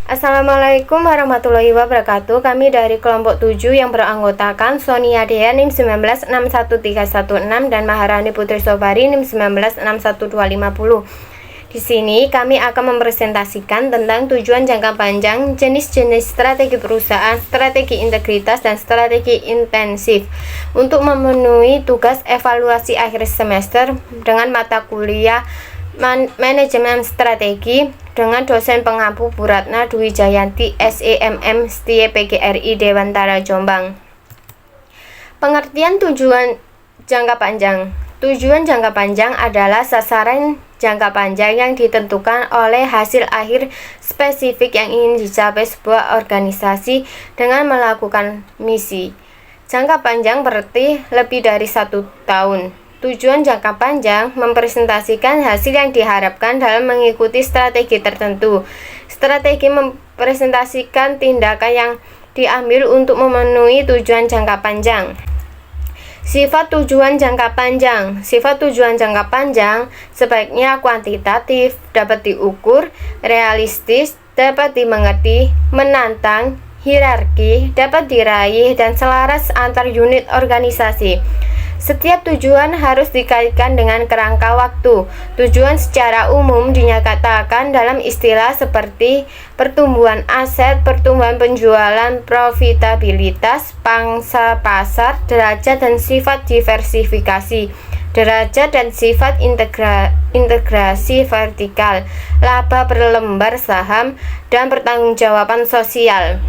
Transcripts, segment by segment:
Assalamualaikum warahmatullahi wabarakatuh. Kami dari kelompok 7 yang beranggotakan Sonia Dea NIM 1961316 dan Maharani Putri Sobari NIM 1961250. Di sini kami akan mempresentasikan tentang tujuan jangka panjang, jenis-jenis strategi perusahaan, strategi integritas, dan strategi intensif untuk memenuhi tugas evaluasi akhir semester dengan mata kuliah Manajemen Strategi dengan dosen pengampu Bu Ratna Dwi Jayanti SEMM STIE PGRI Dewantara Jombang. Pengertian tujuan jangka panjang. Tujuan jangka panjang adalah sasaran jangka panjang yang ditentukan oleh hasil akhir spesifik yang ingin dicapai sebuah organisasi dengan melakukan misi. Jangka panjang berarti lebih dari 1 tahun. Tujuan jangka panjang mempresentasikan hasil yang diharapkan dalam mengikuti strategi tertentu. Strategi mempresentasikan tindakan yang diambil untuk memenuhi tujuan jangka panjang. Sifat tujuan jangka panjang. Sifat tujuan jangka panjang sebaiknya kuantitatif, dapat diukur, realistis, dapat dimengerti, menantang, hierarki, dapat diraih, dan selaras antar unit organisasi. Setiap tujuan harus dikaitkan dengan kerangka waktu. Tujuan secara umum dinyatakan dalam istilah seperti pertumbuhan aset, pertumbuhan penjualan, profitabilitas, pangsa pasar, derajat dan sifat diversifikasi, derajat dan sifat integrasi vertikal, laba per lembar saham, dan pertanggungjawaban sosial.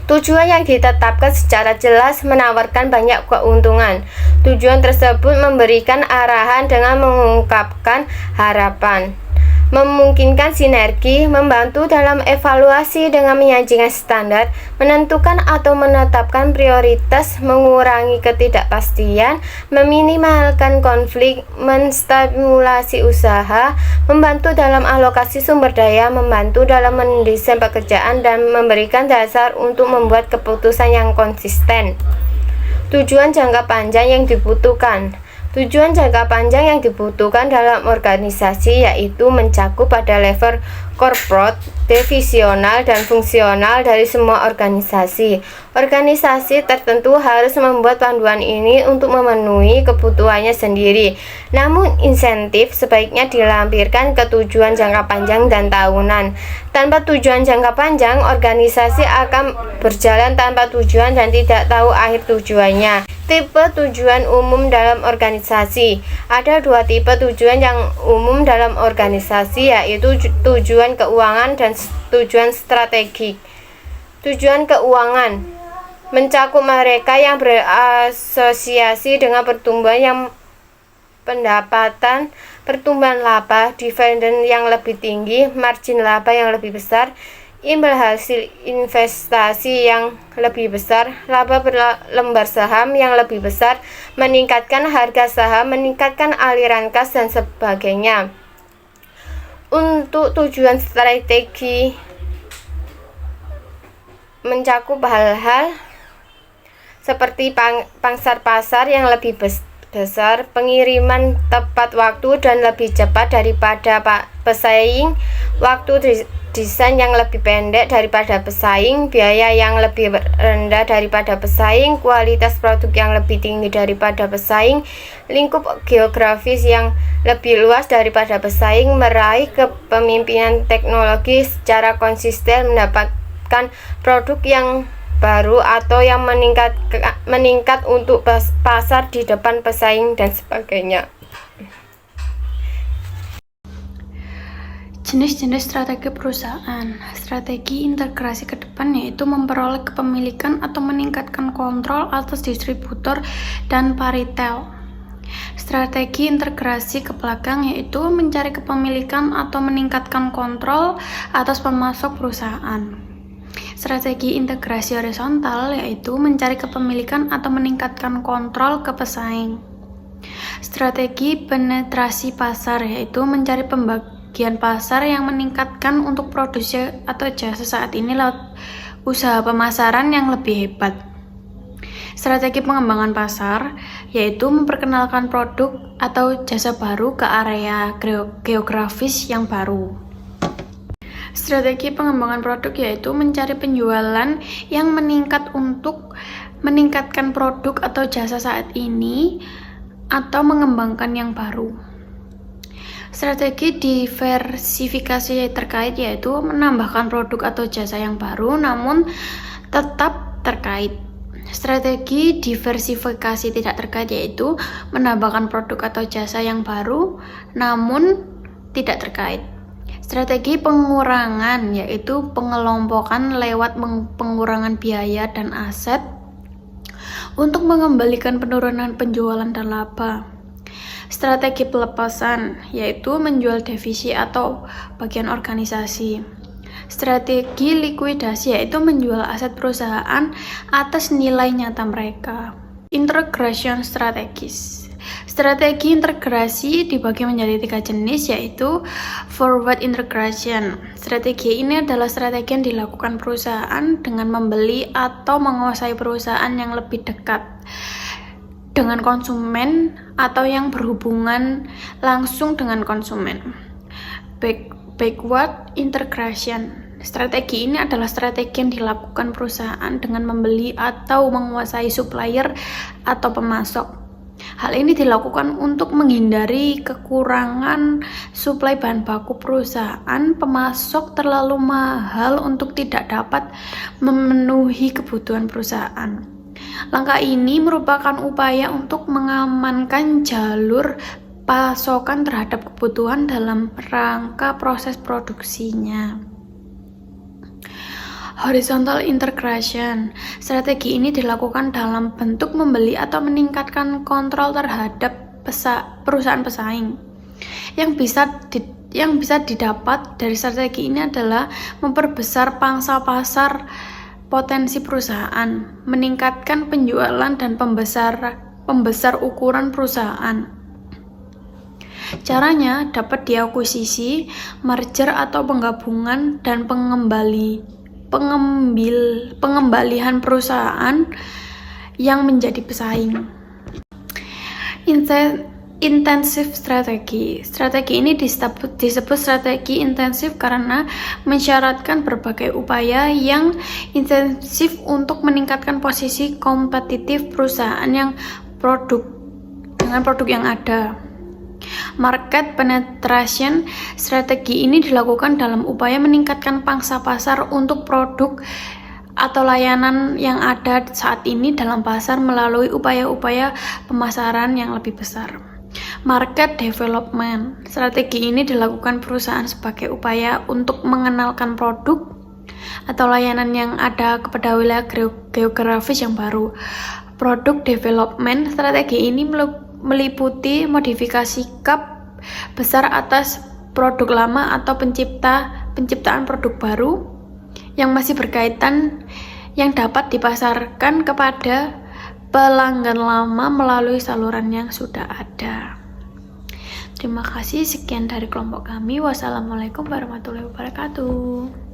Tujuan yang ditetapkan secara jelas menawarkan banyak keuntungan. Tujuan tersebut memberikan arahan dengan mengungkapkan harapan, memungkinkan sinergi, membantu dalam evaluasi dengan menyajikan standar, menentukan atau menetapkan prioritas, mengurangi ketidakpastian, meminimalkan konflik, menstimulasi usaha, membantu dalam alokasi sumber daya, membantu dalam mendesain pekerjaan, dan memberikan dasar untuk membuat keputusan yang konsisten. Tujuan jangka panjang yang dibutuhkan. Tujuan jangka panjang yang dibutuhkan dalam organisasi yaitu mencakup pada level corporate, divisional, dan fungsional dari semua organisasi. Organisasi tertentu harus membuat panduan ini untuk memenuhi kebutuhannya sendiri. Namun insentif sebaiknya dilampirkan ke tujuan jangka panjang dan tahunan. Tanpa tujuan jangka panjang, organisasi akan berjalan tanpa tujuan dan tidak tahu akhir tujuannya. Tipe tujuan umum dalam organisasi. Ada 2 tipe tujuan yang umum dalam organisasi, yaitu tujuan keuangan dan tujuan strategik. Tujuan keuangan mencakup mereka yang berasosiasi dengan pertumbuhan yang pendapatan, pertumbuhan laba, dividen yang lebih tinggi, margin laba yang lebih besar, imbal hasil investasi yang lebih besar, laba per lembar saham yang lebih besar, meningkatkan harga saham, meningkatkan aliran kas, dan sebagainya. Untuk tujuan strategi mencakup hal-hal seperti pangsa pasar yang lebih besar, pengiriman tepat waktu dan lebih cepat daripada pesaing, waktu desain yang lebih pendek daripada pesaing, biaya yang lebih rendah daripada pesaing, kualitas produk yang lebih tinggi daripada pesaing, lingkup geografis yang lebih luas daripada pesaing, meraih kepemimpinan teknologi secara konsisten, mendapatkan produk yang baru atau yang meningkat untuk pasar di depan pesaing, dan sebagainya. Jenis-jenis strategi perusahaan. Strategi integrasi ke depan yaitu memperoleh kepemilikan atau meningkatkan kontrol atas distributor dan paritel. Strategi integrasi ke belakang yaitu mencari kepemilikan atau meningkatkan kontrol atas pemasok perusahaan. Strategi integrasi horizontal yaitu mencari kepemilikan atau meningkatkan kontrol ke pesaing. Strategi penetrasi pasar yaitu mencari pembagian pasar yang meningkatkan untuk produksi atau jasa saat ini lewat usaha pemasaran yang lebih hebat. Strategi pengembangan pasar yaitu memperkenalkan produk atau jasa baru ke area geografis yang baru. Strategi pengembangan produk yaitu mencari penjualan yang meningkat untuk meningkatkan produk atau jasa saat ini atau mengembangkan yang baru. Strategi diversifikasi terkait yaitu menambahkan produk atau jasa yang baru namun tetap terkait. Strategi diversifikasi tidak terkait yaitu menambahkan produk atau jasa yang baru namun tidak terkait. Strategi pengurangan yaitu pengelompokan lewat pengurangan biaya dan aset untuk mengembalikan penurunan penjualan dan laba. Strategi pelepasan yaitu menjual divisi atau bagian organisasi. Strategi likuidasi yaitu menjual aset perusahaan atas nilai nyata mereka. Integration strategis. Strategi integrasi dibagi menjadi 3 jenis yaitu forward integration. Strategi ini adalah strategi yang dilakukan perusahaan dengan membeli atau menguasai perusahaan yang lebih dekat dengan konsumen atau yang berhubungan langsung dengan konsumen. Backward integration. Strategi ini adalah strategi yang dilakukan perusahaan dengan membeli atau menguasai supplier atau pemasok. Hal ini dilakukan untuk menghindari kekurangan suplai bahan baku perusahaan pemasok terlalu mahal untuk tidak dapat memenuhi kebutuhan perusahaan. Langkah ini merupakan upaya untuk mengamankan jalur pasokan terhadap kebutuhan dalam rangka proses produksinya. Horizontal integration. Strategi ini dilakukan dalam bentuk membeli atau meningkatkan kontrol terhadap perusahaan pesaing. Yang bisa didapat dari strategi ini adalah memperbesar pangsa pasar potensi perusahaan, meningkatkan penjualan dan pembesar ukuran perusahaan. Caranya dapat diakuisisi, merger atau penggabungan dan pengembalian perusahaan yang menjadi pesaing. Intensif strategi. Strategi ini disebut strategi intensif karena mensyaratkan berbagai upaya yang intensif untuk meningkatkan posisi kompetitif perusahaan dengan produk yang ada. Market penetration. Strategi ini dilakukan dalam upaya meningkatkan pangsa pasar untuk produk atau layanan yang ada saat ini dalam pasar melalui upaya-upaya pemasaran yang lebih besar. Market development. Strategi ini dilakukan perusahaan sebagai upaya untuk mengenalkan produk atau layanan yang ada kepada wilayah geografis yang baru. Product development. Strategi ini meliputi modifikasi kap besar atas produk lama atau penciptaan produk baru yang masih berkaitan yang dapat dipasarkan kepada pelanggan lama melalui saluran yang sudah ada. Terima kasih, sekian dari kelompok kami. Wassalamualaikum warahmatullahi wabarakatuh.